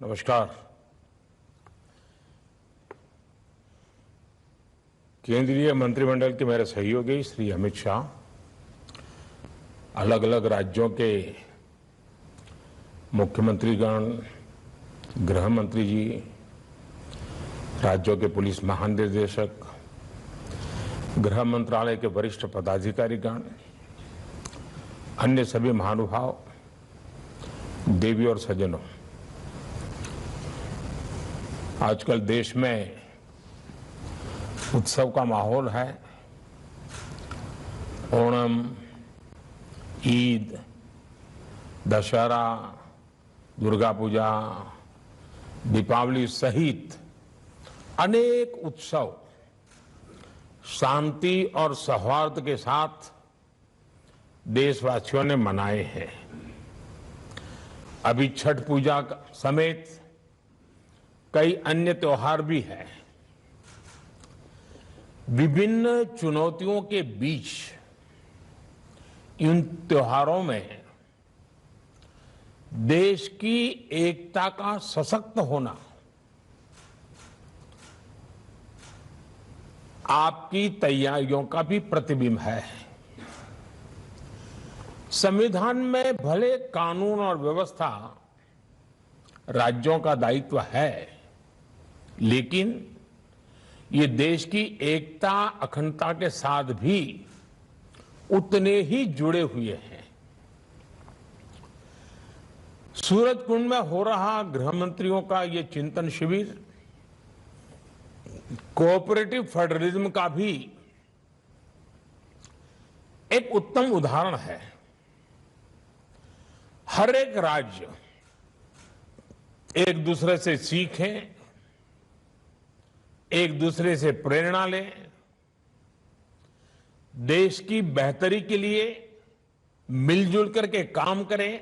नमस्कार। केंद्रीय मंत्रिमंडल के मेरे सहयोगी श्री अमित शाह अलग अलग राज्यों के मुख्यमंत्रीगण, गृह मंत्री जी, राज्यों के पुलिस महानिदेशक, गृह मंत्रालय के वरिष्ठ पदाधिकारीगण, अन्य सभी महानुभाव, देवी और सज्जनों, आजकल देश में उत्सव का माहौल है। ओणम, ईद, दशहरा, दुर्गा पूजा, दीपावली सहित अनेक उत्सव शांति और सौहार्द के साथ देशवासियों ने मनाए हैं। अभी छठ पूजा समेत कई अन्य त्योहार भी हैं। विभिन्न चुनौतियों के बीच इन त्योहारों में देश की एकता का सशक्त होना आपकी तैयारियों का भी प्रतिबिंब है। संविधान में भले कानून और व्यवस्था राज्यों का दायित्व है, लेकिन ये देश की एकता, अखंडता के साथ भी उतने ही जुड़े हुए हैं। सूरजकुंड में हो रहा गृह मंत्रियों का ये चिंतन शिविर कोऑपरेटिव फेडरलिज्म का भी एक उत्तम उदाहरण है। हर एक राज्य एक दूसरे से सीखें, एक दूसरे से प्रेरणा लें, देश की बेहतरी के लिए मिलजुल करके काम करें।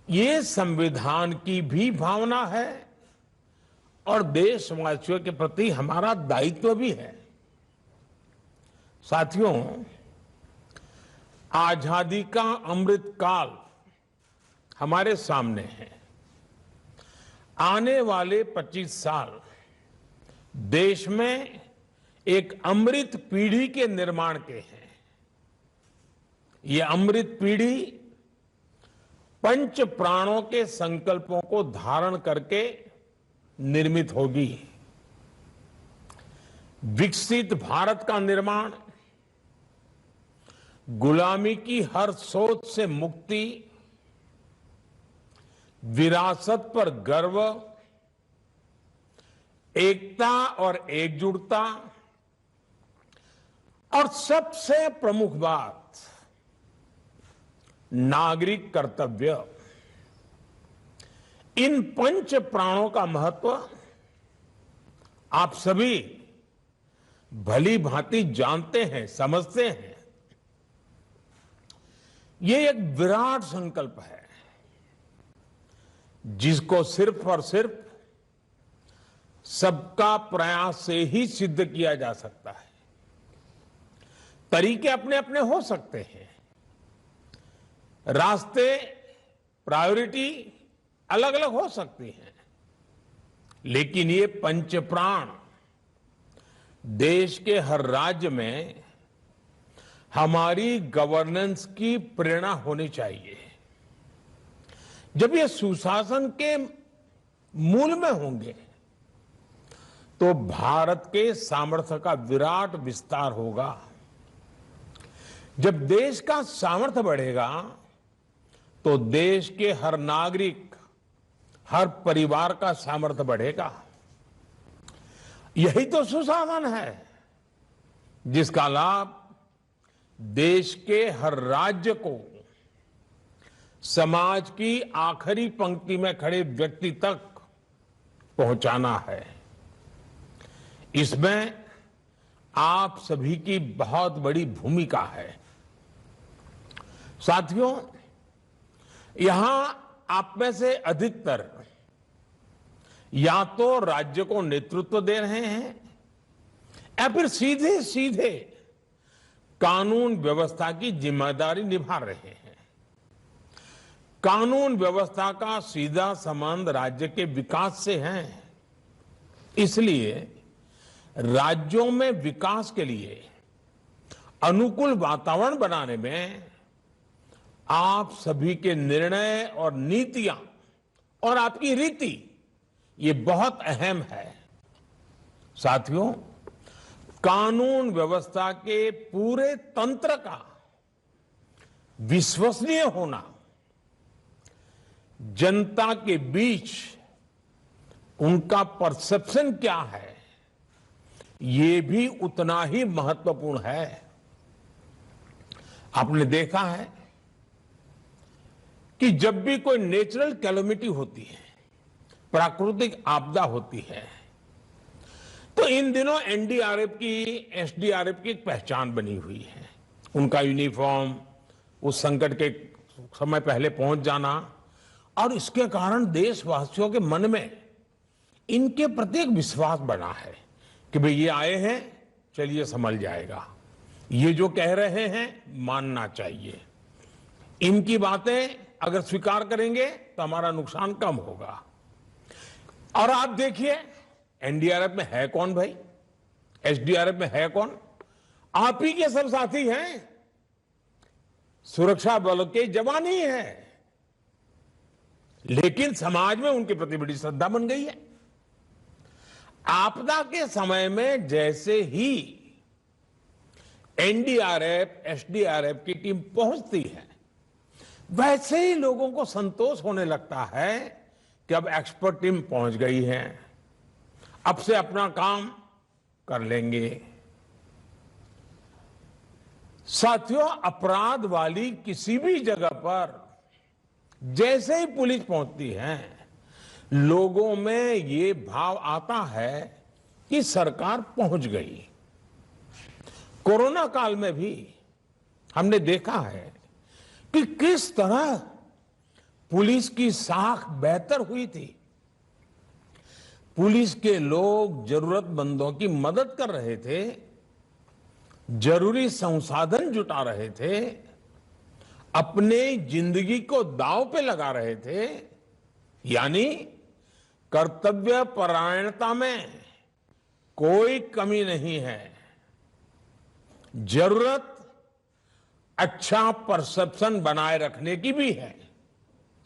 ये संविधान की भी भावना है और देशवासियों के प्रति हमारा दायित्व भी है। साथियों, आजादी का अमृत काल हमारे सामने है। आने वाले 25 साल देश में एक अमृत पीढ़ी के निर्माण के हैं। ये अमृत पीढ़ी पंच प्राणों के संकल्पों को धारण करके निर्मित होगी। विकसित भारत का निर्माण, गुलामी की हर सोच से मुक्ति, विरासत पर गर्व, एकता और एकजुटता और सबसे प्रमुख बात नागरिक कर्तव्य, इन पंच प्राणों का महत्व आप सभी भली भांति जानते हैं, समझते हैं। ये एक विराट संकल्प है जिसको सिर्फ और सिर्फ सबका प्रयास से ही सिद्ध किया जा सकता है। तरीके अपने अपने हो सकते हैं, रास्ते, प्रायोरिटी अलग अलग हो सकती हैं, लेकिन ये पंच प्राण देश के हर राज्य में हमारी गवर्नेंस की प्रेरणा होनी चाहिए। जब ये सुशासन के मूल में होंगे तो भारत के सामर्थ्य का विराट विस्तार होगा। जब देश का सामर्थ्य बढ़ेगा तो देश के हर नागरिक, हर परिवार का सामर्थ्य बढ़ेगा। यही तो सुशासन है जिसका लाभ देश के हर राज्य को समाज की आखिरी पंक्ति में खड़े व्यक्ति तक पहुंचाना है। इसमें आप सभी की बहुत बड़ी भूमिका है। साथियों, यहां आप में से अधिकतर या तो राज्य को नेतृत्व दे रहे हैं या फिर सीधे सीधे कानून व्यवस्था की जिम्मेदारी निभा रहे हैं। कानून व्यवस्था का सीधा संबंध राज्य के विकास से है। इसलिए राज्यों में विकास के लिए अनुकूल वातावरण बनाने में आप सभी के निर्णय और नीतियां और आपकी रीति ये बहुत अहम है। साथियों, कानून व्यवस्था के पूरे तंत्र का विश्वसनीय होना जनता के बीच उनका परसेप्शन क्या है, ये भी उतना ही महत्वपूर्ण है। आपने देखा है कि जब भी कोई नेचुरल कैलेमिटी होती है, प्राकृतिक आपदा होती है, तो इन दिनों एनडीआरएफ की, एसडीआरएफ की एक पहचान बनी हुई है। उनका यूनिफॉर्म, उस संकट के समय पहले पहुंच जाना, और इसके कारण देशवासियों के मन में इनके प्रति एक विश्वास बना है कि भाई ये आए हैं, चलिए संभल जाएगा। ये जो कह रहे हैं मानना चाहिए। इनकी बातें अगर स्वीकार करेंगे तो हमारा नुकसान कम होगा। और आप देखिए, एनडीआरएफ में है कौन भाई? एसडीआरएफ में है कौन? आप ही के सब साथी हैं, सुरक्षा बल के जवान ही हैं। लेकिन समाज में उनके प्रति बड़ी श्रद्धा बन गई है। आपदा के समय में जैसे ही एनडीआरएफ, एसडीआरएफ की टीम पहुंचती है, वैसे ही लोगों को संतोष होने लगता है कि अब एक्सपर्ट टीम पहुंच गई है, अब से अपना काम कर लेंगे। साथियों, अपराध वाली किसी भी जगह पर जैसे ही पुलिस पहुंचती है, लोगों में ये भाव आता है कि सरकार पहुंच गई। कोरोना काल में भी हमने देखा है कि किस तरह पुलिस की साख बेहतर हुई थी। पुलिस के लोग जरूरतमंदों की मदद कर रहे थे, जरूरी संसाधन जुटा रहे थे, अपने जिंदगी को दांव पे लगा रहे थे। यानी कर्तव्य परायणता में कोई कमी नहीं है। जरूरत अच्छा परसेप्शन बनाए रखने की भी है।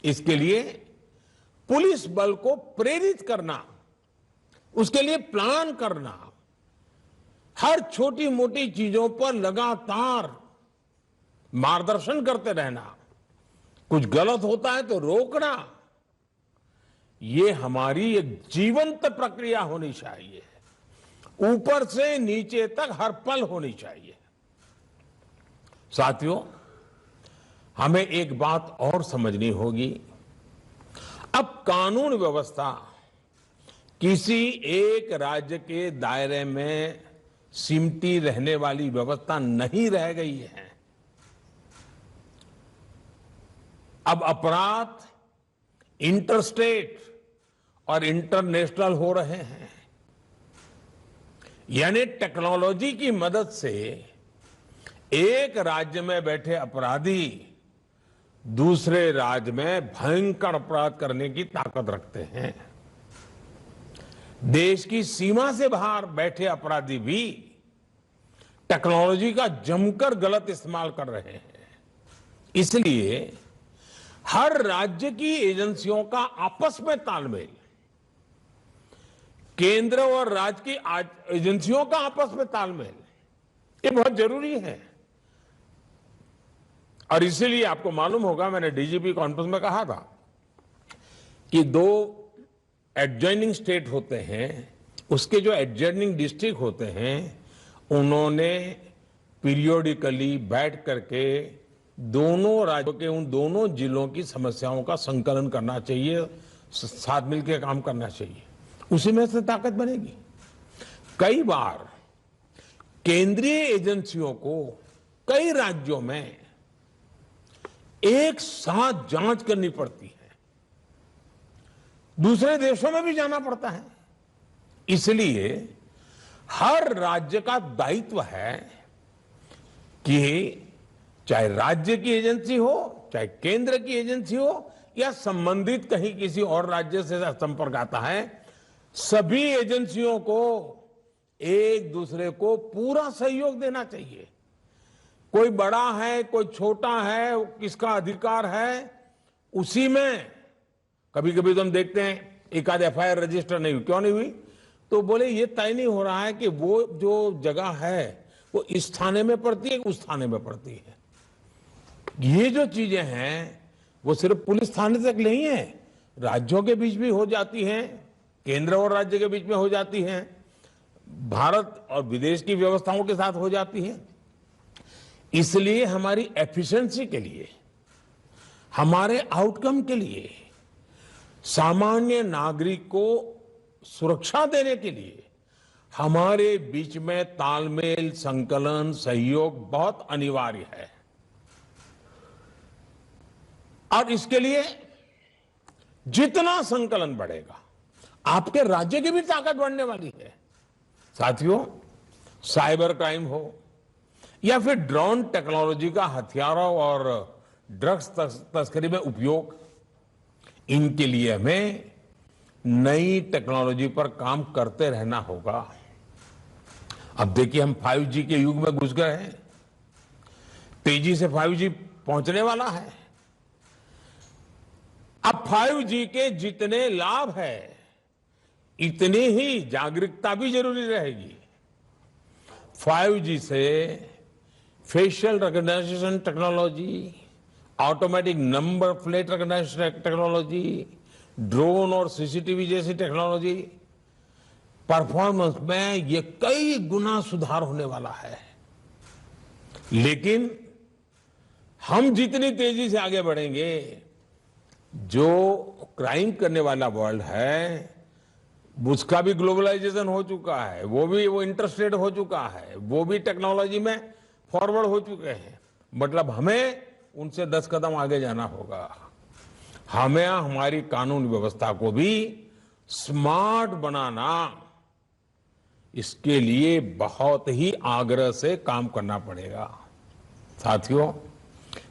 इसके लिए पुलिस बल को प्रेरित करना, उसके लिए प्लान करना, हर छोटी मोटी चीजों पर लगातार मार्गदर्शन करते रहना, कुछ गलत होता है तो रोकना, ये हमारी एक जीवंत प्रक्रिया होनी चाहिए। ऊपर से नीचे तक हर पल होनी चाहिए। साथियों, हमें एक बात और समझनी होगी। अब कानून व्यवस्था किसी एक राज्य के दायरे में सिमटी रहने वाली व्यवस्था नहीं रह गई है। अब अपराध इंटरस्टेट और इंटरनेशनल हो रहे हैं। यानी टेक्नोलॉजी की मदद से एक राज्य में बैठे अपराधी दूसरे राज्य में भयंकर अपराध करने की ताकत रखते हैं। देश की सीमा से बाहर बैठे अपराधी भी टेक्नोलॉजी का जमकर गलत इस्तेमाल कर रहे हैं। इसलिए हर राज्य की एजेंसियों का आपस में तालमेल, केंद्र और राज्य की एजेंसियों का आपस में तालमेल, ये बहुत जरूरी है। और इसीलिए आपको मालूम होगा, मैंने डीजीपी कॉन्फ्रेंस में कहा था कि 2 एडजॉइनिंग स्टेट होते हैं, उसके जो एडजॉइनिंग डिस्ट्रिक्ट होते हैं, उन्होंने पीरियोडिकली बैठ करके दोनों राज्यों के उन दोनों जिलों की समस्याओं का संकलन करना चाहिए, साथ मिलकर काम करना चाहिए। उसी में से ताकत बनेगी। कई बार केंद्रीय एजेंसियों को कई राज्यों में एक साथ जांच करनी पड़ती है, दूसरे देशों में भी जाना पड़ता है। इसलिए हर राज्य का दायित्व है कि चाहे राज्य की एजेंसी हो चाहे केंद्र की एजेंसी हो या संबंधित कहीं किसी और राज्य से संपर्क आता है, सभी एजेंसियों को एक दूसरे को पूरा सहयोग देना चाहिए। कोई बड़ा है, कोई छोटा है, किसका अधिकार है, उसी में कभी कभी तो हम देखते हैं एक आध एफआईआर रजिस्टर नहीं हुई, क्यों नहीं हुई? तो बोले ये तय नहीं हो रहा है कि वो जो जगह है वो इस थाने में पड़ती है, उस थाने में पड़ती है। ये जो चीजें हैं वो सिर्फ पुलिस थाने तक नहीं है, राज्यों के बीच भी हो जाती हैं, केंद्र और राज्य के बीच में हो जाती हैं, भारत और विदेश की व्यवस्थाओं के साथ हो जाती है। इसलिए हमारी एफिशिएंसी के लिए, हमारे आउटकम के लिए, सामान्य नागरिक को सुरक्षा देने के लिए हमारे बीच में तालमेल, संकलन, सहयोग बहुत अनिवार्य है। और इसके लिए जितना संकलन बढ़ेगा, आपके राज्य की भी ताकत बढ़ने वाली है। साथियों, साइबर क्राइम हो या फिर ड्रोन टेक्नोलॉजी का हथियारों और ड्रग्स तस्करी में उपयोग, इनके लिए हमें नई टेक्नोलॉजी पर काम करते रहना होगा। अब देखिए, हम 5G के युग में घुस गए हैं, तेजी से 5G पहुंचने वाला है। अब 5G के जितने लाभ है, इतनी ही जागरूकता भी जरूरी रहेगी। 5G से facial recognition technology, automatic number plate recognition technology, drone और सीसीटीवी जैसी टेक्नोलॉजी, परफॉर्मेंस में ये कई गुना सुधार होने वाला है। लेकिन हम जितनी तेजी से आगे बढ़ेंगे, जो क्राइम करने वाला वर्ल्ड है उसका भी ग्लोबलाइजेशन हो चुका है, वो इंटरस्टेट हो चुका है, वो भी टेक्नोलॉजी में फॉरवर्ड हो चुके हैं। मतलब हमें उनसे 10 कदम आगे जाना होगा। हमें हमारी कानून व्यवस्था को भी स्मार्ट बनाना, इसके लिए बहुत ही आग्रह से काम करना पड़ेगा। साथियों,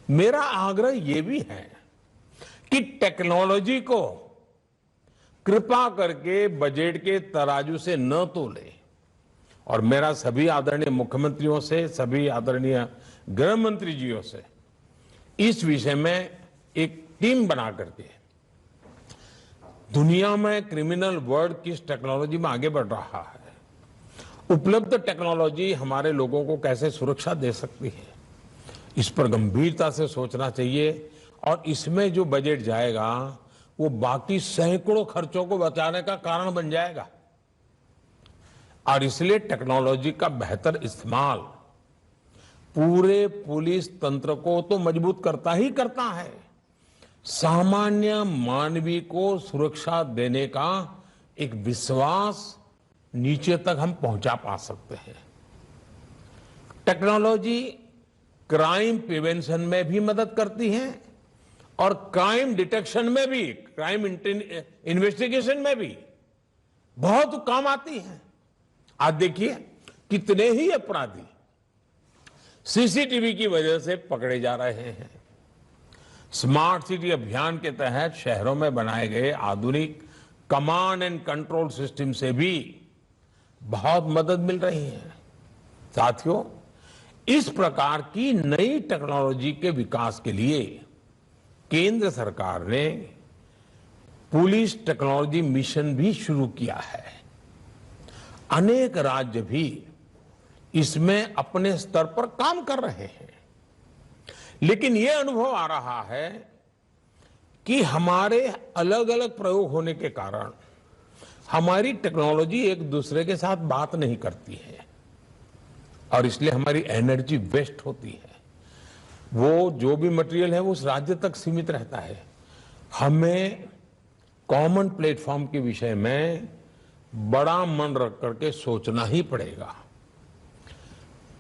मेरा आग्रह यह भी है कि टेक्नोलॉजी को कृपा करके बजट के तराजू से न तोले। और मेरा सभी आदरणीय मुख्यमंत्रियों से, सभी आदरणीय गृह मंत्री जियों से इस विषय में एक टीम बना करके दुनिया में क्रिमिनल वर्ल्ड किस टेक्नोलॉजी में आगे बढ़ रहा है, उपलब्ध टेक्नोलॉजी हमारे लोगों को कैसे सुरक्षा दे सकती है, इस पर गंभीरता से सोचना चाहिए। और इसमें जो बजट जाएगा वो बाकी सैकड़ों खर्चों को बचाने का कारण बन जाएगा। और इसलिए टेक्नोलॉजी का बेहतर इस्तेमाल पूरे पुलिस तंत्र को तो मजबूत करता ही करता है, सामान्य मानवीय को सुरक्षा देने का एक विश्वास नीचे तक हम पहुंचा पा सकते हैं। टेक्नोलॉजी क्राइम प्रिवेंशन में भी मदद करती है और क्राइम डिटेक्शन में भी, क्राइम इन्वेस्टिगेशन में भी बहुत काम आती है। आज देखिए, कितने ही अपराधी सीसीटीवी की वजह से पकड़े जा रहे हैं। स्मार्ट सिटी अभियान के तहत शहरों में बनाए गए आधुनिक कमांड एंड कंट्रोल सिस्टम से भी बहुत मदद मिल रही है। साथियों, इस प्रकार की नई टेक्नोलॉजी के विकास के लिए केंद्र सरकार ने पुलिस टेक्नोलॉजी मिशन भी शुरू किया है। अनेक राज्य भी इसमें अपने स्तर पर काम कर रहे हैं। लेकिन यह अनुभव आ रहा है कि हमारे अलग अलग प्रयोग होने के कारण हमारी टेक्नोलॉजी एक दूसरे के साथ बात नहीं करती है और इसलिए हमारी एनर्जी वेस्ट होती है। वो जो भी मटेरियल है वो उस राज्य तक सीमित रहता है। हमें कॉमन प्लेटफॉर्म के विषय में बड़ा मन रख करके सोचना ही पड़ेगा।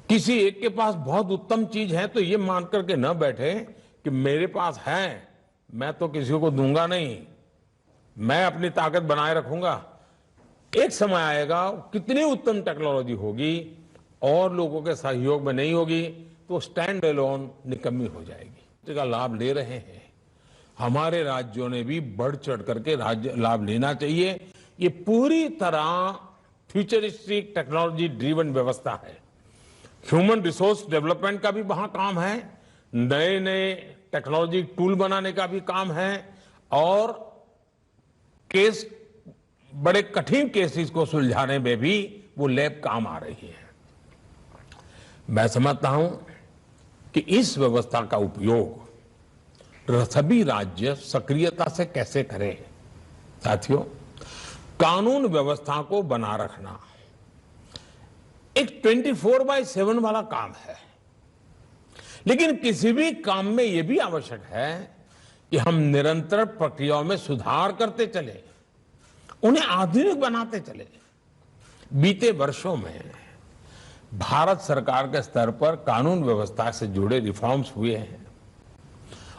किसी एक के पास बहुत उत्तम चीज है तो ये मान करके न बैठे कि मेरे पास है, मैं तो किसी को दूंगा नहीं, मैं अपनी ताकत बनाए रखूंगा। एक समय आएगा, कितनी उत्तम टेक्नोलॉजी होगी और लोगों के सहयोग में नहीं होगी तो स्टैंड अलोन निकम्मी हो जाएगी। का लाभ ले रहे हैं, हमारे राज्यों ने भी बढ़ चढ़ करके राज्य लाभ लेना चाहिए। ये पूरी तरह फ्यूचरिस्टिक टेक्नोलॉजी ड्रिवन व्यवस्था है। ह्यूमन रिसोर्स डेवलपमेंट का भी वहां काम है, नए नए टेक्नोलॉजी टूल बनाने का भी काम है, और केस बड़े कठिन केसेस को सुलझाने में भी वो लैब काम आ रही है। मैं समझता हूं कि इस व्यवस्था का उपयोग सभी राज्य सक्रियता से कैसे करें। साथियों, कानून व्यवस्था को बना रखना एक 24/7 वाला काम है, लेकिन किसी भी काम में यह भी आवश्यक है कि हम निरंतर प्रक्रियाओं में सुधार करते चले, उन्हें आधुनिक बनाते चले। बीते वर्षों में भारत सरकार के स्तर पर कानून व्यवस्था से जुड़े रिफॉर्म्स हुए हैं।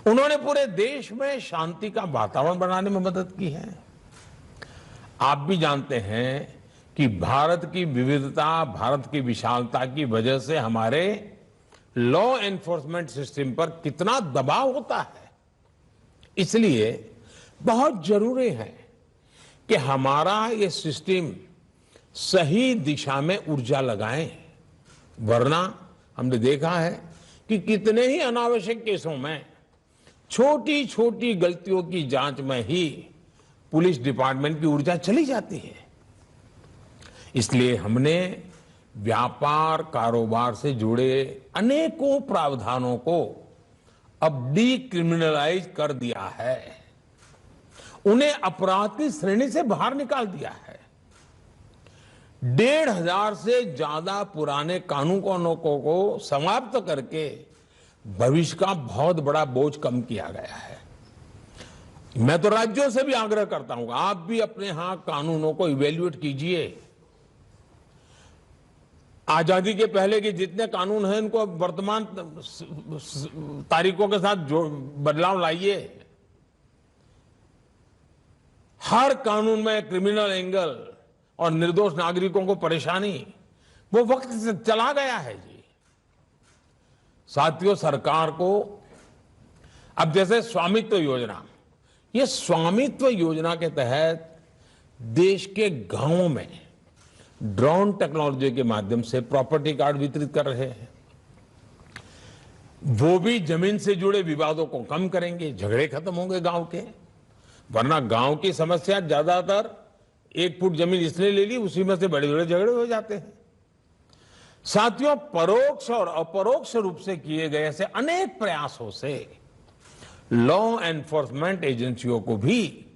उन्होंने पूरे देश में शांति का वातावरण बनाने में मदद की है। आप भी जानते हैं कि भारत की विविधता, भारत की विशालता की वजह से हमारे लॉ एनफोर्समेंट सिस्टम पर कितना दबाव होता है। इसलिए बहुत जरूरी है कि हमारा ये सिस्टम सही दिशा में ऊर्जा लगाएं, वरना हमने देखा है कि कितने ही अनावश्यक केसों में छोटी छोटी गलतियों की जांच में ही पुलिस डिपार्टमेंट की ऊर्जा चली जाती है। इसलिए हमने व्यापार कारोबार से जुड़े अनेकों प्रावधानों को अब डीक्रिमिनलाइज कर दिया है, उन्हें अपराध की श्रेणी से बाहर निकाल दिया है। 1,500 से ज्यादा पुराने कानूनों को समाप्त करके भविष्य का बहुत बड़ा बोझ कम किया गया है। मैं तो राज्यों से भी आग्रह करता हूं, आप भी अपने यहां कानूनों को इवेल्युएट कीजिए। आजादी के पहले के जितने कानून हैं इनको वर्तमान तारीखों के साथ बदलाव लाइए। हर कानून में क्रिमिनल एंगल और निर्दोष नागरिकों को परेशानी, वो वक्त से चला गया है जी। साथियों, सरकार को अब जैसे स्वामित्व योजना, ये स्वामित्व योजना के तहत देश के गांवों में ड्रोन टेक्नोलॉजी के माध्यम से प्रॉपर्टी कार्ड वितरित कर रहे हैं। वो भी जमीन से जुड़े विवादों को कम करेंगे, झगड़े खत्म होंगे गांव के। वरना गांव की समस्या ज्यादातर 1 फुट जमीन इसने ले ली, उसी में से बड़े बड़े झगड़े हो जाते हैं। साथियों, परोक्ष और अपरोक्ष रूप से किए गए ऐसे अनेक प्रयासों से लॉ एनफोर्समेंट एजेंसियों को भी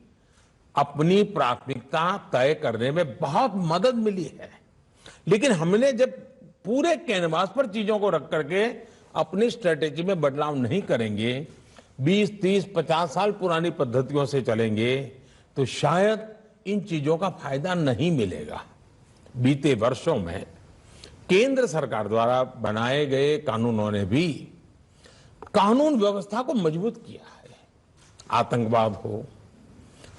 अपनी प्राथमिकता तय करने में बहुत मदद मिली है। लेकिन हमने जब पूरे कैनवास पर चीजों को रख करके अपनी स्ट्रेटेजी में बदलाव नहीं करेंगे, 20, 30, 50 साल पुरानी पद्धतियों से चलेंगे, तो शायद इन चीजों का फायदा नहीं मिलेगा। बीते वर्षों में केंद्र सरकार द्वारा बनाए गए कानूनों ने भी कानून व्यवस्था को मजबूत किया है। आतंकवाद हो,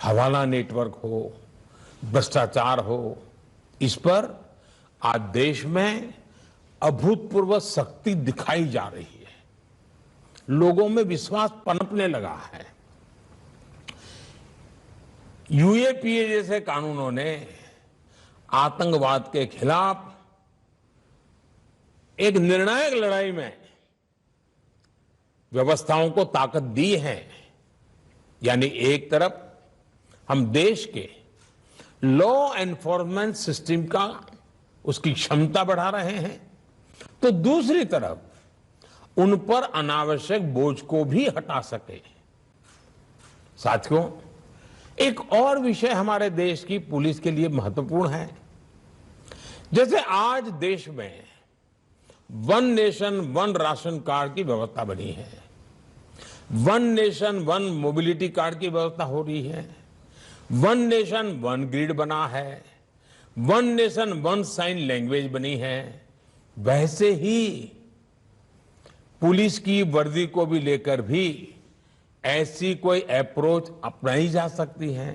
हवाला नेटवर्क हो, भ्रष्टाचार हो, इस पर आज देश में अभूतपूर्व शक्ति दिखाई जा रही है। लोगों में विश्वास पनपने लगा है। यूएपीए जैसे कानूनों ने आतंकवाद के खिलाफ एक निर्णायक लड़ाई में व्यवस्थाओं को ताकत दी है। यानी एक तरफ हम देश के लॉ एनफोर्समेंट सिस्टम का उसकी क्षमता बढ़ा रहे हैं, तो दूसरी तरफ उन पर अनावश्यक बोझ को भी हटा सके। साथियों, एक और विषय हमारे देश की पुलिस के लिए महत्वपूर्ण है। जैसे आज देश में 1 नेशन 1 राशन कार्ड की व्यवस्था बनी है, 1 नेशन 1 मोबिलिटी कार्ड की व्यवस्था हो रही है, 1 नेशन 1 ग्रिड बना है, 1 नेशन 1 साइन लैंग्वेज बनी है। वैसे ही पुलिस की वर्दी को भी लेकर भी ऐसी कोई अप्रोच अपनाई जा सकती है।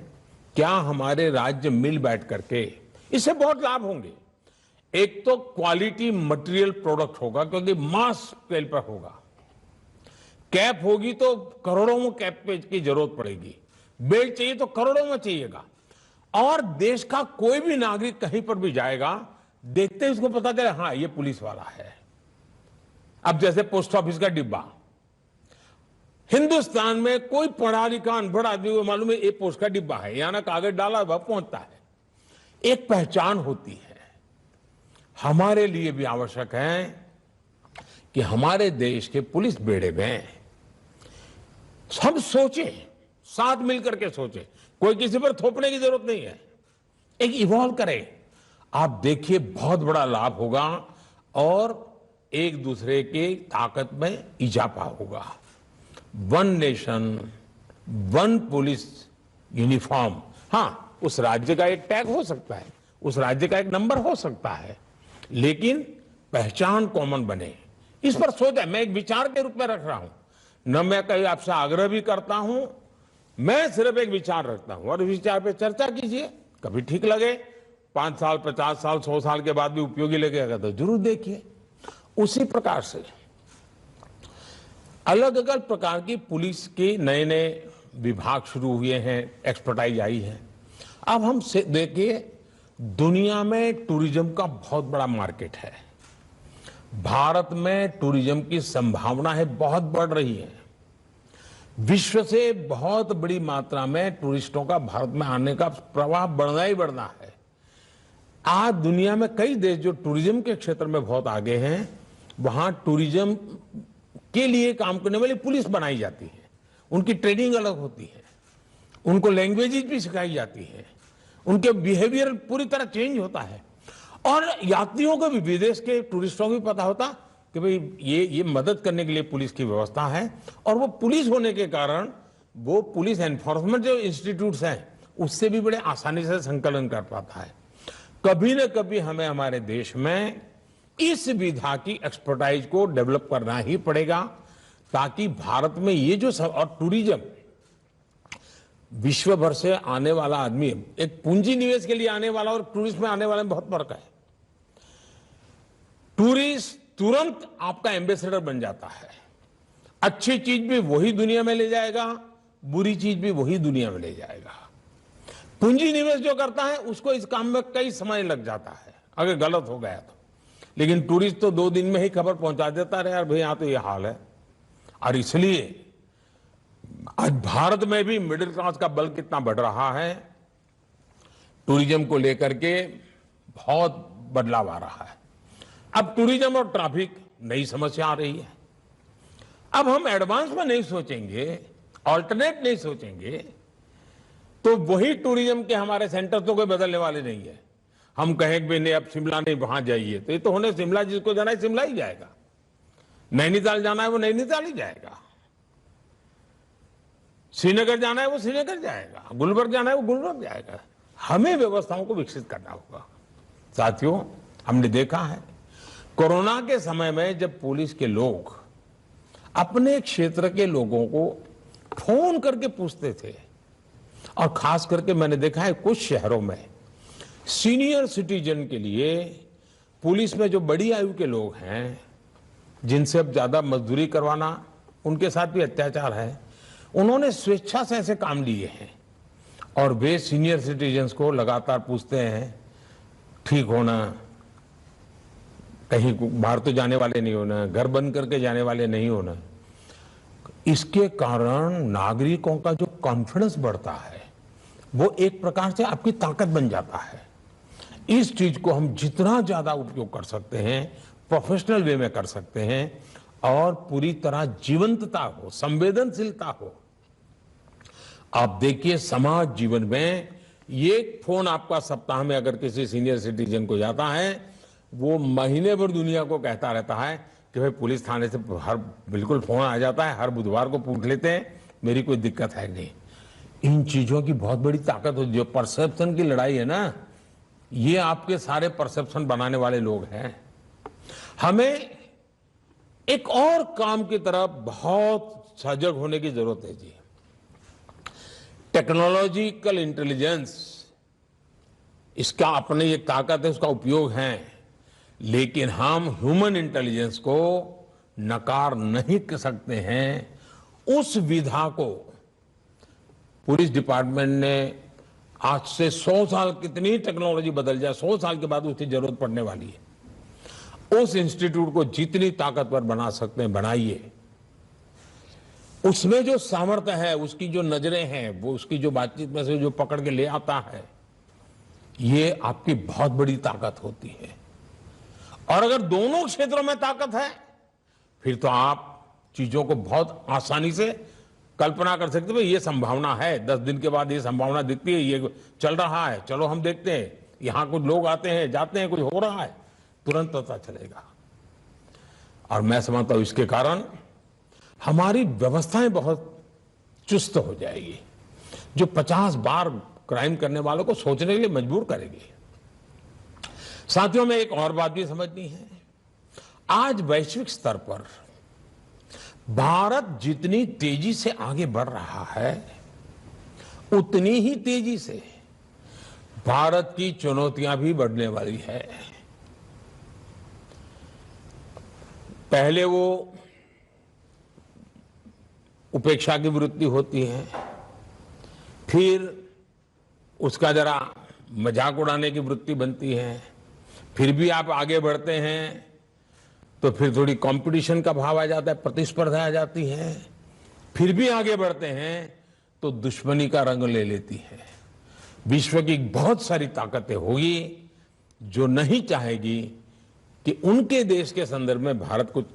क्या हमारे राज्य मिल बैठ करके, इससे बहुत लाभ होंगे। एक तो क्वालिटी मटेरियल प्रोडक्ट होगा, क्योंकि मास स्केल पर होगा। कैप होगी तो करोड़ों में कैप पे की जरूरत पड़ेगी, बेल्ट चाहिए तो करोड़ों में चाहिएगा। और देश का कोई भी नागरिक कहीं पर भी जाएगा, देखते ही उसको पता चले हाँ ये पुलिस वाला है। अब जैसे पोस्ट ऑफिस का डिब्बा, हिंदुस्तान में कोई पढ़ा लिखा अनपढ़ आदमी को मालूम है ये पोस्ट का डिब्बा है, यहां ना कागज डाला वह पहुंचता है, एक पहचान होती है। हमारे लिए भी आवश्यक है कि हमारे देश के पुलिस बेड़े में सब सोचे, साथ मिलकर के सोचे, कोई किसी पर थोपने की जरूरत नहीं है, एक इवॉल्व करे। आप देखिए बहुत बड़ा लाभ होगा और एक दूसरे की ताकत में इजाफा होगा। One nation one police uniform, हाँ उस राज्य का एक टैग हो सकता है, उस राज्य का एक नंबर हो सकता है, लेकिन पहचान कॉमन बने, इस पर सोचा। मैं एक विचार के रूप में रख रहा हूं, न मैं कहीं आपसे आग्रह भी करता हूं, मैं सिर्फ एक विचार रखता हूं और विचार पे चर्चा कीजिए। कभी ठीक लगे, 5 साल 50 साल 100 साल के बाद भी उपयोगी लगेगा तो जरूर देखिए। उसी प्रकार से अलग अलग प्रकार की पुलिस के नए नए विभाग शुरू हुए हैं, एक्सपर्टाइज आई है। अब हम देखिए दुनिया में टूरिज्म का बहुत बड़ा मार्केट है, भारत में टूरिज्म की संभावना है बहुत बढ़ रही है, विश्व से बहुत बड़ी मात्रा में टूरिस्टों का भारत में आने का प्रवाह बढ़ना ही बढ़ना है। आज दुनिया में कई देश जो टूरिज्म के क्षेत्र में बहुत आगे हैं, वहां टूरिज्म के लिए काम करने वाली पुलिस बनाई जाती है, उनकी ट्रेनिंग अलग होती है, उनको लैंग्वेजेस भी सिखाई जाती है, उनके बिहेवियर पूरी तरह चेंज होता है और यात्रियों को भी, विदेश के टूरिस्टों को भी पता होता कि भाई ये मदद करने के लिए पुलिस की व्यवस्था है। और वो पुलिस होने के कारण वो पुलिस एनफोर्समेंट जो इंस्टीट्यूट्स हैं उससे भी बड़े आसानी से संकलन कर पाता है। कभी न कभी हमें हमारे देश में इस विधा की एक्सपर्टाइज को डेवलप करना ही पड़ेगा, ताकि भारत में ये जो और टूरिज्म विश्व भर से आने वाला आदमी, एक पूंजी निवेश के लिए आने वाला और टूरिस्ट में आने वाले में बहुत फर्क है। टूरिस्ट तुरंत आपका एम्बेसडर बन जाता है, अच्छी चीज भी वही दुनिया में ले जाएगा, बुरी चीज भी वही दुनिया में ले जाएगा। पूंजी निवेश जो करता है उसको इस काम में कई समय लग जाता है अगर गलत हो गया तो, लेकिन टूरिस्ट तो 2 दिन में ही खबर पहुंचा देता है यार भाई यहां तो ये हाल है। और इसलिए आज भारत में भी मिडिल क्लास का बल कितना बढ़ रहा है, टूरिज्म को लेकर के बहुत बदलाव आ रहा है। अब टूरिज्म और ट्रैफिक नई समस्या आ रही है। अब हम एडवांस में नहीं सोचेंगे, ऑल्टरनेट नहीं सोचेंगे, तो वही टूरिज्म के हमारे सेंटर तो कोई बदलने वाले नहीं है। हम कहें कि नहीं अब शिमला नहीं वहां जाइए, तो ये तो होने शिमला, जिसको जाना है शिमला ही जाएगा, नैनीताल जाना है वो नैनीताल ही जाएगा, श्रीनगर जाना है वो श्रीनगर जाएगा, गुलबर्ग जाना है वो गुलबर्ग जाएगा। हमें व्यवस्थाओं को विकसित करना होगा। साथियों, हमने देखा है कोरोना के समय में जब पुलिस के लोग अपने क्षेत्र के लोगों को फोन करके पूछते थे, और खास करके मैंने देखा है कुछ शहरों में सीनियर सिटीजन के लिए पुलिस में जो बड़ी आयु के लोग हैं, जिनसे अब ज्यादा मजदूरी करवाना, उनके साथ भी अत्याचार है, उन्होंने स्वेच्छा से ऐसे काम लिए हैं और वे सीनियर सिटीजन्स को लगातार पूछते हैं ठीक होना, कहीं बाहर तो जाने वाले नहीं होना, घर बंद करके जाने वाले नहीं होना। इसके कारण नागरिकों का जो कॉन्फिडेंस बढ़ता है वो एक प्रकार से आपकी ताकत बन जाता है। इस चीज को हम जितना ज्यादा उपयोग कर सकते हैं, प्रोफेशनल वे में कर सकते हैं और पूरी तरह जीवंतता हो, संवेदनशीलता हो। आप देखिए समाज जीवन में ये फोन आपका सप्ताह में अगर किसी सीनियर सिटीजन को जाता है, वो महीने भर दुनिया को कहता रहता है कि भाई पुलिस थाने से हर बिल्कुल फोन आ जाता है, हर बुधवार को पूछ लेते हैं मेरी कोई दिक्कत है नहीं। इन चीजों की बहुत बड़ी ताकत होती है। जो परसेप्शन की लड़ाई है ना, ये आपके सारे परसेप्शन बनाने वाले लोग हैं। हमें एक और काम की तरफ बहुत सजग होने की जरूरत है जी। टेक्नोलॉजिकल इंटेलिजेंस, इसका अपनी एक ताकत है, उसका उपयोग है, लेकिन हम ह्यूमन इंटेलिजेंस को नकार नहीं कर सकते हैं उस विधा को पुलिस डिपार्टमेंट ने आज से 100 साल कितनी टेक्नोलॉजी बदल जाए 100 साल के बाद उसकी जरूरत पड़ने वाली है। उस इंस्टीट्यूट को जितनी ताकतवर बना सकते हैं बनाइए। उसमें जो सामर्थ्य है, उसकी जो नजरें हैं, वो उसकी जो बातचीत में से जो पकड़ के ले आता है, ये आपकी बहुत बड़ी ताकत होती है। और अगर दोनों क्षेत्रों में ताकत है फिर तो आप चीजों को बहुत आसानी से कल्पना कर सकते हैं। ये संभावना है, 10 दिन के बाद ये संभावना दिखती है, ये चल रहा है, चलो हम देखते हैं, यहां कुछ लोग आते हैं जाते हैं, कुछ हो रहा है, तुरंत पता चलेगा। और मैं समझता हूं इसके कारण हमारी व्यवस्थाएं बहुत चुस्त हो जाएगी, जो 50 बार क्राइम करने वालों को सोचने के लिए मजबूर करेगी। साथियों में एक और बात भी समझनी है। आज वैश्विक स्तर पर भारत जितनी तेजी से आगे बढ़ रहा है, उतनी ही तेजी से भारत की चुनौतियां भी बढ़ने वाली है। पहले वो उपेक्षा की वृत्ति होती है, फिर उसका जरा मजाक उड़ाने की वृत्ति बनती है, फिर भी आप आगे बढ़ते हैं तो फिर थोड़ी कंपटीशन का भाव आ जाता है, प्रतिस्पर्धा आ जाती है, फिर भी आगे बढ़ते हैं तो दुश्मनी का रंग ले लेती है। विश्व की बहुत सारी ताकतें होगी जो नहीं चाहेगी कि उनके देश के संदर्भ में भारत कुछ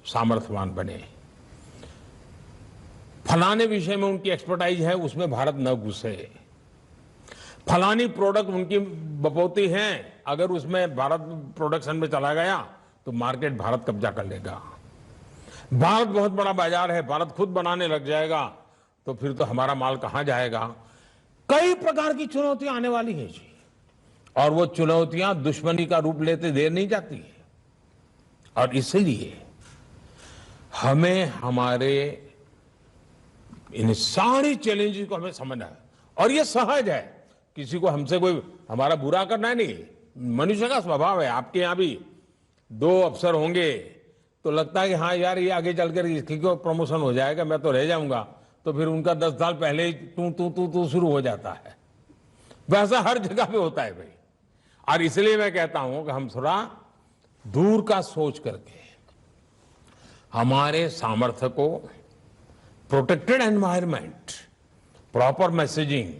सामर्थ्यवान बने। फलाने विषय में उनकी एक्सपर्टाइज है, उसमें भारत न घुसे। फलानी प्रोडक्ट उनकी बपौती है, अगर उसमें भारत प्रोडक्शन में चला गया तो मार्केट भारत कब्जा कर लेगा। भारत बहुत बड़ा बाजार है, भारत खुद बनाने लग जाएगा तो फिर तो हमारा माल कहां जाएगा। कई प्रकार की चुनौतियां आने वाली हैं जी, और वो चुनौतियां दुश्मनी का रूप लेते देर नहीं जाती है। और इसलिए हमें हमारे इन सारी चैलेंजेस को हमें समझना है। और ये सहज है, किसी को हमसे कोई हमारा बुरा करना है नहीं, मनुष्य का स्वभाव है। आपके यहां भी 2 अफसर होंगे तो लगता है कि हाँ यार ये आगे चलकर इसकी को प्रमोशन हो जाएगा, मैं तो रह जाऊंगा, तो फिर उनका 10 साल पहले ही तू शुरू हो जाता है। वैसा हर जगह पे होता है भाई। और इसलिए मैं कहता हूं कि हम थोड़ा दूर का सोच करके हमारे सामर्थ्य को, प्रोटेक्टेड एनवायरनमेंट, प्रॉपर मैसेजिंग,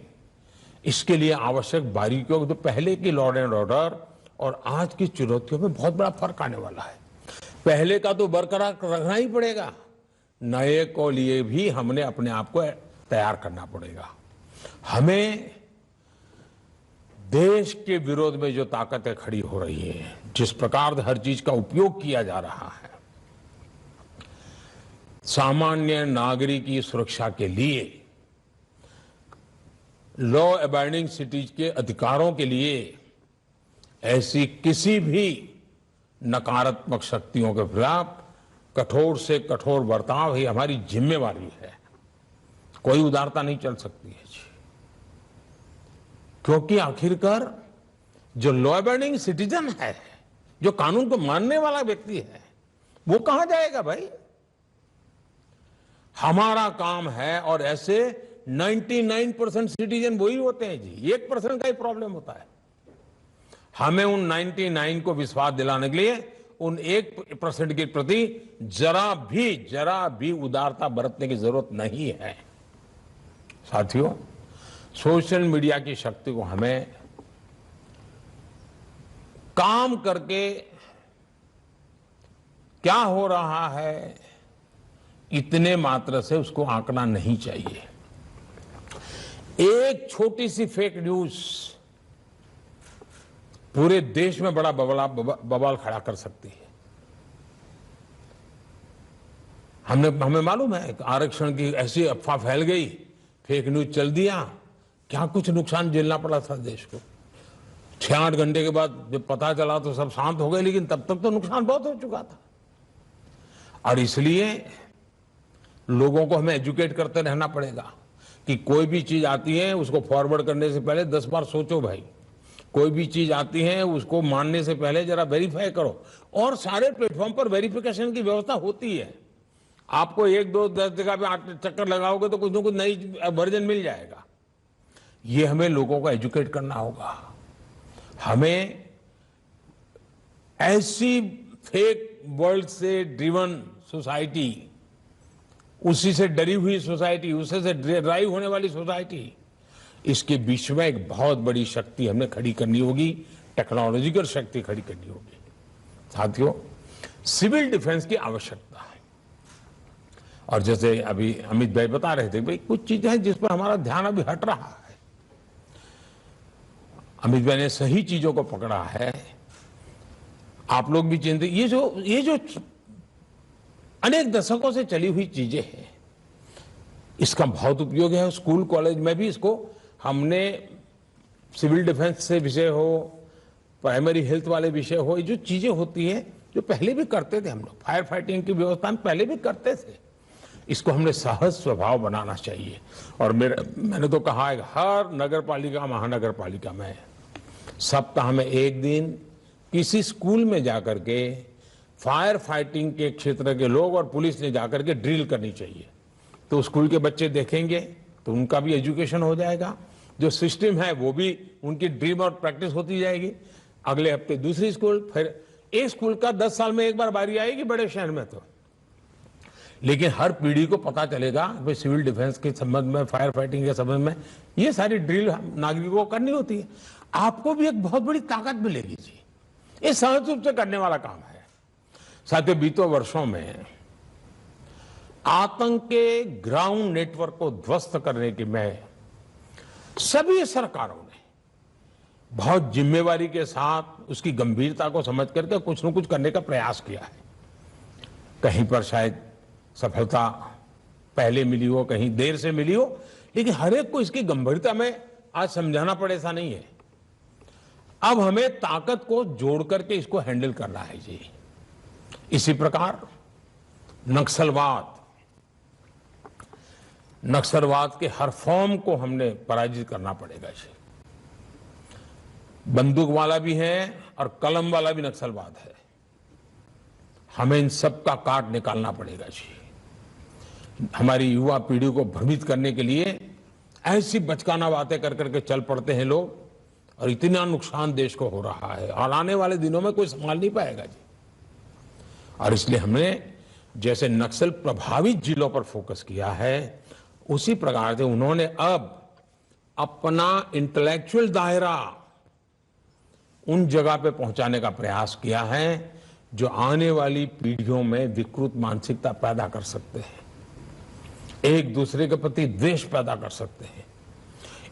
इसके लिए आवश्यक बारीकियों, तो पहले की लॉ एंड ऑर्डर और आज की चुनौतियों में बहुत बड़ा फर्क आने वाला है। पहले का तो बरकरार रखना ही पड़ेगा, नए को लिए भी हमने अपने आप को तैयार करना पड़ेगा। हमें देश के विरोध में जो ताकतें खड़ी हो रही हैं, जिस प्रकार हर चीज का उपयोग किया जा रहा है, सामान्य नागरिक की सुरक्षा के लिए, लॉ अबाइडिंग सिटीज के अधिकारों के लिए, ऐसी किसी भी नकारात्मक शक्तियों के खिलाफ कठोर से कठोर बर्ताव ही हमारी जिम्मेवारी है। कोई उदारता नहीं चल सकती है जी, क्योंकि आखिरकार जो लॉ अबाइडिंग सिटीजन है, जो कानून को मानने वाला व्यक्ति है, वो कहां जाएगा भाई। हमारा काम है, और ऐसे 99% सिटीजन वही होते हैं जी, 1% का ही प्रॉब्लम होता है। हमें उन 99 को विश्वास दिलाने के लिए उन 1% के प्रति जरा भी उदारता बरतने की जरूरत नहीं है। साथियों, सोशल मीडिया की शक्ति को हमें काम करके क्या हो रहा है इतने मात्र से उसको आंकना नहीं चाहिए। एक छोटी सी फेक न्यूज पूरे देश में बड़ा बवाल खड़ा कर सकती है। हमें मालूम है आरक्षण की ऐसी अफवाह फैल गई, फेक न्यूज चल दिया, क्या कुछ नुकसान झेलना पड़ा था देश को। 6-8 घंटे के बाद जब पता चला तो सब शांत हो गए, लेकिन तब तक तो नुकसान बहुत हो चुका था। और इसलिए लोगों को हमें एजुकेट करते रहना पड़ेगा कि कोई भी चीज आती है उसको फॉरवर्ड करने से पहले 10 बार सोचो भाई। कोई भी चीज आती है उसको मानने से पहले जरा वेरीफाई करो, और सारे प्लेटफॉर्म पर वेरिफिकेशन की व्यवस्था होती है। आपको 1, 2, 10 जगह पे 8 चक्कर लगाओगे तो कुछ ना कुछ नई वर्जन मिल जाएगा। ये हमें लोगों को एजुकेट करना होगा। हमें ऐसी फेक वर्ल्ड से ड्रिवन सोसाइटी, उसी से डरी हुई सोसाइटी, उसी से ड्राइव होने वाली सोसाइटी, इसके बीच में एक बहुत बड़ी शक्ति हमने खड़ी करनी होगी, टेक्नोलॉजिकल शक्ति खड़ी करनी होगी। साथियों, सिविल डिफेंस की आवश्यकता है। और जैसे अभी अमित भाई बता रहे थे, भाई कुछ चीजें हैं जिस पर हमारा ध्यान अभी हट रहा है। अमित भाई ने सही चीजों को पकड़ा है। आप लोग भी चिंतित, ये जो अनेक दशकों से चली हुई चीजें हैं, इसका बहुत उपयोग है। स्कूल कॉलेज में भी इसको हमने सिविल डिफेंस से विषय हो, प्राइमरी हेल्थ वाले विषय हो, ये जो चीजें होती हैं जो पहले भी करते थे हम लोग, फायर फाइटिंग की व्यवस्था में पहले भी करते थे, इसको हमने सहज स्वभाव बनाना चाहिए। और मैंने तो कहा है, हर नगर पालिका महानगर पालिका में सप्ताह में एक दिन किसी स्कूल में जाकर के फायर फाइटिंग के क्षेत्र के लोग और पुलिस ने जाकर के ड्रिल करनी चाहिए। तो स्कूल के बच्चे देखेंगे तो उनका भी एजुकेशन हो जाएगा, जो सिस्टम है वो भी उनकी ड्रीम और प्रैक्टिस होती जाएगी। अगले हफ्ते दूसरी स्कूल, फिर एक स्कूल का 10 साल में एक बार बारी आएगी बड़े शहर में तो। लेकिन हर पीढ़ी को पता चलेगा भाई सिविल डिफेंस के संबंध में, फायर फाइटिंग के संबंध में ये सारी ड्रिल नागरिकों को करनी होती है। आपको भी एक बहुत बड़ी ताकत मिलेगी जी, ये सहज रूप से करने वाला काम है। साथियों, बीते वर्षों में आतंक के ग्राउंड नेटवर्क को ध्वस्त करने की में सभी सरकारों ने बहुत जिम्मेवारी के साथ उसकी गंभीरता को समझ करके कुछ न कुछ करने का प्रयास किया है। कहीं पर शायद सफलता पहले मिली हो, कहीं देर से मिली हो, लेकिन हर एक को इसकी गंभीरता में आज समझाना पड़े ऐसा नहीं है। अब हमें ताकत को जोड़ करके इसको हैंडल करना है जी। इसी प्रकार नक्सलवाद के हर फॉर्म को हमने पराजित करना पड़ेगा जी। बंदूक वाला भी है और कलम वाला भी नक्सलवाद है। हमें इन सब का काट निकालना पड़ेगा जी। हमारी युवा पीढ़ी को भ्रमित करने के लिए ऐसी बचकाना बातें कर करके चल पड़ते हैं लोग, और इतना नुकसान देश को हो रहा है और आने वाले दिनों में कोई संभाल नहीं पाएगा जी। और इसलिए हमने जैसे नक्सल प्रभावित जिलों पर फोकस किया है, उसी प्रकार से उन्होंने अब अपना इंटेलेक्चुअल दायरा उन जगह पे पहुंचाने का प्रयास किया है जो आने वाली पीढ़ियों में विकृत मानसिकता पैदा कर सकते हैं, एक दूसरे के प्रति द्वेष पैदा कर सकते हैं,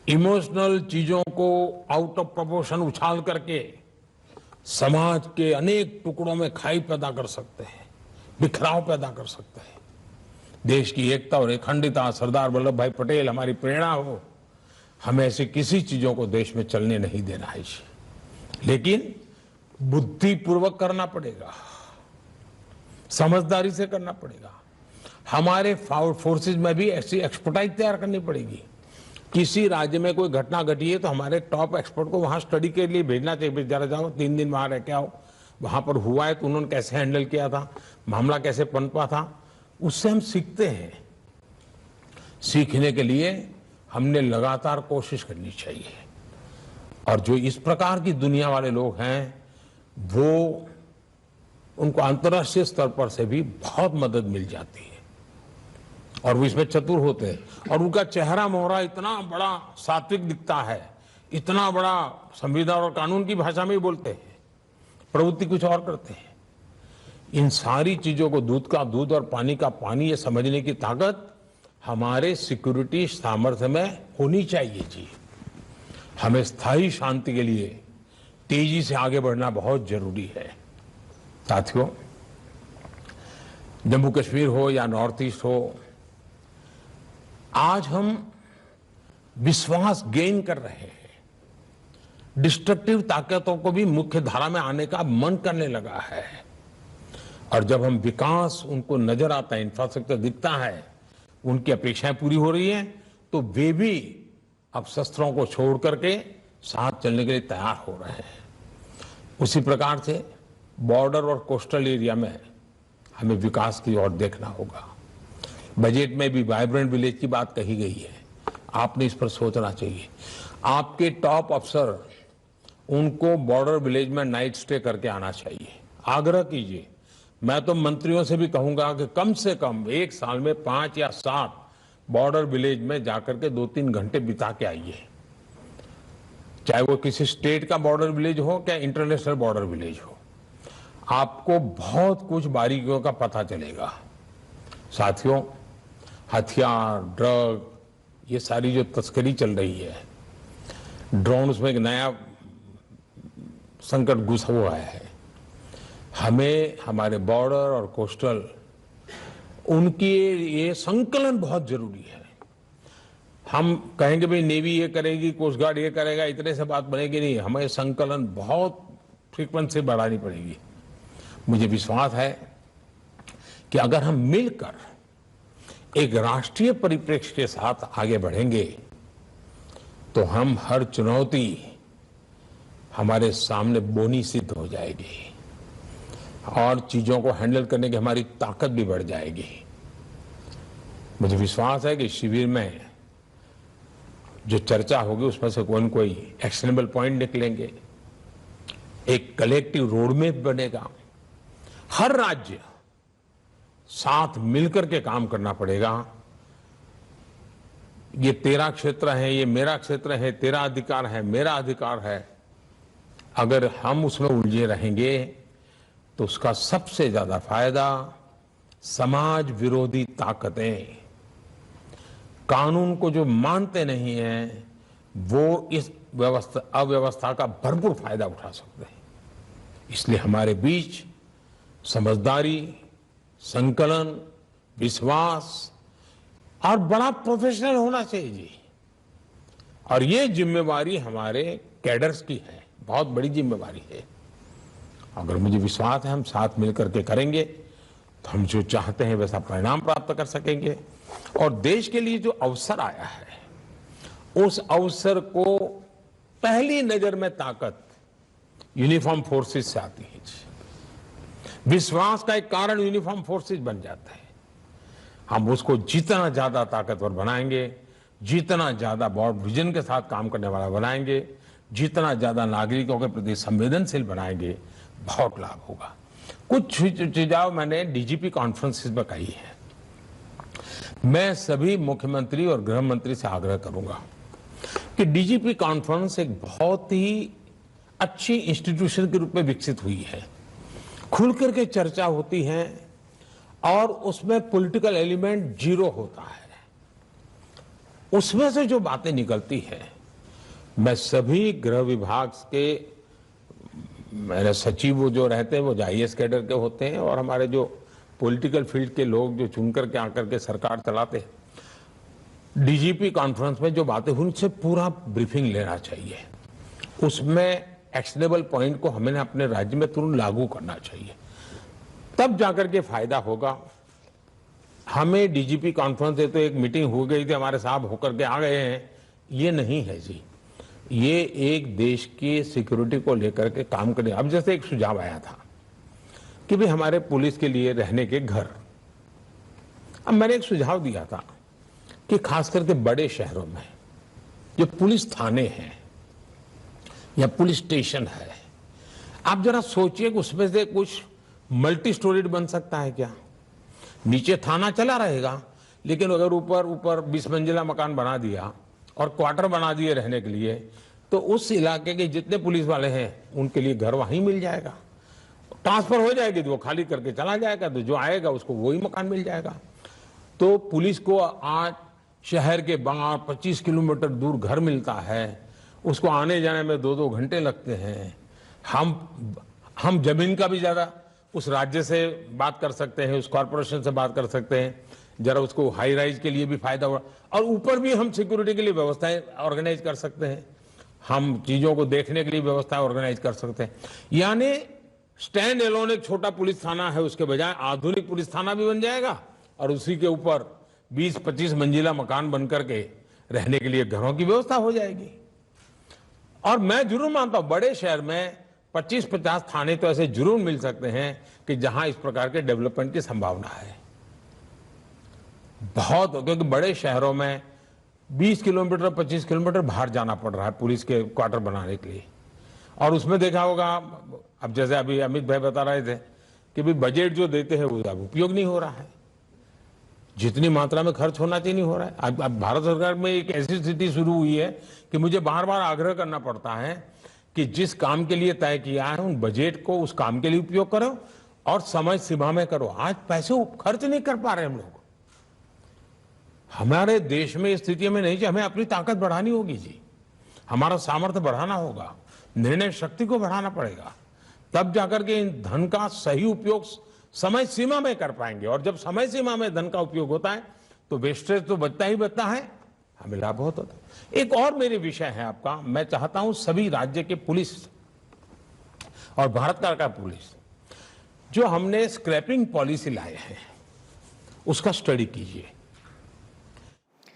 इमोशनल चीजों को आउट ऑफ प्रोपोर्शन उछाल करके समाज के अनेक टुकड़ों में खाई पैदा कर सकते हैं, बिखराव पैदा कर सकते हैं। देश की एकता और अखंडता, सरदार वल्लभ भाई पटेल हमारी प्रेरणा हो, हमें ऐसी किसी चीजों को देश में चलने नहीं देना है, लेकिन बुद्धिपूर्वक करना पड़ेगा, समझदारी से करना पड़ेगा। हमारे फोर्सेज में भी ऐसी एक्सपर्टाइज तैयार करनी पड़ेगी। किसी राज्य में कोई घटना घटी है तो हमारे टॉप एक्सपर्ट को वहां स्टडी के लिए भेजना चाहिए। जरा जाओ 3 दिन वहां रह के आओ, वहां पर हुआ है तो उन्होंने कैसे हैंडल किया था, मामला कैसे पनपा था, उससे हम सीखते हैं। सीखने के लिए हमने लगातार कोशिश करनी चाहिए। और जो इस प्रकार की दुनिया वाले लोग हैं, वो उनको अंतर्राष्ट्रीय स्तर पर से भी बहुत मदद मिल जाती है और वो इसमें चतुर होते हैं। और उनका चेहरा मोहरा इतना बड़ा सात्विक दिखता है, इतना बड़ा संविधान और कानून की भाषा में ही बोलते हैं, प्रवृत्ति कुछ और करते हैं। इन सारी चीजों को दूध का दूध और पानी का पानी ये समझने की ताकत हमारे सिक्योरिटी सामर्थ्य में होनी चाहिए जी। हमें स्थायी शांति के लिए तेजी से आगे बढ़ना बहुत जरूरी है। साथियों, जम्मू कश्मीर हो या नॉर्थ ईस्ट हो, आज हम विश्वास गेन कर रहे हैं। डिस्ट्रक्टिव ताकतों को भी मुख्य धारा में आने का मन करने लगा है। और जब हम विकास उनको नजर आता है, इंफ्रास्ट्रक्चर दिखता है, उनकी अपेक्षाएं पूरी हो रही हैं, तो वे भी अब शस्त्रों को छोड़ करके साथ चलने के लिए तैयार हो रहे हैं। उसी प्रकार से बॉर्डर और कोस्टल एरिया में हमें विकास की ओर देखना होगा। बजट में भी वाइब्रेंट विलेज की बात कही गई है। आपने इस पर सोचना चाहिए। आपके टॉप अफसर, उनको बॉर्डर विलेज में नाइट स्टे करके आना चाहिए। आग्रह कीजिए। मैं तो मंत्रियों से भी कहूंगा कि कम से कम एक साल में 5 या 7 बॉर्डर विलेज में जाकर के 2-3 घंटे बिता के आइए। चाहे वो किसी स्टेट का बॉर्डर विलेज हो या इंटरनेशनल बॉर्डर विलेज हो, आपको बहुत कुछ बारीकियों का पता चलेगा। साथियों, हथियार, ड्रग, ये सारी जो तस्करी चल रही है, ड्रोन, उसमें एक नया संकट घुसा हुआ है। हमें हमारे बॉर्डर और कोस्टल, उनकी ये संकलन बहुत जरूरी है। हम कहेंगे भाई नेवी ये करेगी, कोस्ट गार्ड ये करेगा, इतने से बात बनेगी नहीं। हमें संकलन बहुत फ्रीक्वेंसी बढ़ानी पड़ेगी। मुझे विश्वास है कि अगर हम मिलकर एक राष्ट्रीय परिप्रेक्ष्य के साथ आगे बढ़ेंगे तो हम हर चुनौती हमारे सामने बोनी सिद्ध हो जाएगी और चीजों को हैंडल करने की हमारी ताकत भी बढ़ जाएगी। मुझे विश्वास है कि शिविर में जो चर्चा होगी उसमें से कोई न कोई एक्शनेबल पॉइंट निकलेंगे, एक कलेक्टिव रोडमैप बनेगा। हर राज्य साथ मिलकर के काम करना पड़ेगा। ये तेरा क्षेत्र है, ये मेरा क्षेत्र है, तेरा अधिकार है, मेरा अधिकार है। अगर हम उसमें उलझे रहेंगे तो उसका सबसे ज्यादा फायदा समाज विरोधी ताकतें, कानून को जो मानते नहीं हैं, वो इस अव्यवस्था का भरपूर फायदा उठा सकते हैं। इसलिए हमारे बीच समझदारी, संकलन, विश्वास और बड़ा प्रोफेशनल होना चाहिए जी। और ये जिम्मेवारी हमारे कैडर्स की है, बहुत बड़ी जिम्मेवारी है। अगर मुझे विश्वास है हम साथ मिलकर के करेंगे तो हम जो चाहते हैं वैसा परिणाम प्राप्त कर सकेंगे। और देश के लिए जो अवसर आया है, उस अवसर को पहली नजर में ताकत यूनिफॉर्म फोर्सेस से आती है जी। विश्वास का एक कारण यूनिफॉर्म फोर्सेस बन जाता है। हम उसको जितना ज्यादा ताकतवर बनाएंगे, जितना ज्यादा ब्रॉड विजन के साथ काम करने वाला बनाएंगे, जितना ज्यादा नागरिकों के प्रति संवेदनशील बनाएंगे, बहुत लाभ होगा। कुछ सुझाव मैंने डीजीपी कॉन्फ्रेंसिस में कही है। मैं सभी मुख्यमंत्री और गृह मंत्री से आग्रह करूंगा कि डीजीपी कॉन्फ्रेंस एक बहुत ही अच्छी इंस्टीट्यूशन के रूप में विकसित हुई है। खुल करके चर्चा होती है और उसमें पॉलिटिकल एलिमेंट जीरो होता है। उसमें से जो बातें निकलती है, मैं सभी गृह विभाग के मेरे सचिव जो रहते हैं वो आईएएस कैडर के होते हैं और हमारे जो पॉलिटिकल फील्ड के लोग जो चुन करके आकर के सरकार चलाते हैं। डीजीपी कॉन्फ्रेंस में जो बातें हुई उनसे पूरा ब्रीफिंग लेना चाहिए। उसमें एक्शनेबल पॉइंट को हमें अपने राज्य में तुरंत लागू करना चाहिए, तब जाकर के फायदा होगा। हमें डीजीपी कॉन्फ्रेंस से तो एक मीटिंग हो गई थी, हमारे साहब होकर के आ गए हैं, ये नहीं है जी। ये एक देश की सिक्योरिटी को लेकर के काम करने। अब जैसे एक सुझाव आया था कि भाई हमारे पुलिस के लिए रहने के घर, अब मैंने एक सुझाव दिया था कि खास करके बड़े शहरों में जो पुलिस थाने हैं या पुलिस स्टेशन है, आप जरा सोचिए कि उसमें से कुछ मल्टी स्टोरीड बन सकता है क्या? नीचे थाना चला रहेगा, लेकिन अगर ऊपर 20 मंजिला मकान बना दिया और क्वार्टर बना दिए रहने के लिए, तो उस इलाके के जितने पुलिस वाले हैं उनके लिए घर वहीं मिल जाएगा। ट्रांसफर हो जाएगी तो वो खाली करके चला जाएगा, तो जो आएगा उसको वही मकान मिल जाएगा। तो पुलिस को आज शहर के बाहर 25 किलोमीटर दूर घर मिलता है, उसको आने जाने में 2-2 घंटे लगते हैं। हम जमीन का भी ज्यादा उस राज्य से बात कर सकते हैं, उस कॉरपोरेशन से बात कर सकते हैं, जरा उसको हाई राइज के लिए भी फायदा हुआ। और ऊपर भी हम सिक्योरिटी के लिए व्यवस्थाएं ऑर्गेनाइज कर सकते हैं, हम चीजों को देखने के लिए व्यवस्थाएं ऑर्गेनाइज कर सकते हैं। यानी स्टैंड एलोन एक छोटा पुलिस थाना है, उसके बजाय आधुनिक पुलिस थाना भी बन जाएगा और उसी के ऊपर 20-25 मंजिला मकान बनकर के रहने के लिए घरों की व्यवस्था हो जाएगी। और मैं जरूर मानता हूं बड़े शहर में 25-50 थाने तो ऐसे जरूर मिल सकते हैं कि जहां इस प्रकार के डेवलपमेंट की संभावना है। बहुत, क्योंकि बड़े शहरों में 20 किलोमीटर 25 किलोमीटर बाहर जाना पड़ रहा है पुलिस के क्वार्टर बनाने के लिए। और उसमें देखा होगा, अब जैसे अभी अमित भाई बता रहे थे कि भाई बजट जो देते हैं वो अब उपयोग नहीं हो रहा है, जितनी मात्रा में खर्च होना चाहिए नहीं हो रहा है। अब भारत सरकार में एक ऐसी स्थिति शुरू हुई है कि मुझे बार बार आग्रह करना पड़ता है कि जिस काम के लिए तय किया है उन बजट को उस काम के लिए उपयोग करो और समय सीमा में करो। आज पैसे खर्च नहीं कर पा रहे हम लोग। हमारे देश में इस स्थिति में नहीं चाहिए, हमें अपनी ताकत बढ़ानी होगी जी, हमारा सामर्थ्य बढ़ाना होगा, निर्णय शक्ति को बढ़ाना पड़ेगा, तब जाकर के इन धन का सही उपयोग समय सीमा में कर पाएंगे। और जब समय सीमा में धन का उपयोग होता है तो वेस्टेज तो बचता ही बचता है, हमें लाभ बहुत होता है। एक और मेरे विषय है आपका, मैं चाहता हूं सभी राज्य के पुलिस और भारत का पुलिस, जो हमने स्क्रैपिंग पॉलिसी लाए हैं उसका स्टडी कीजिए।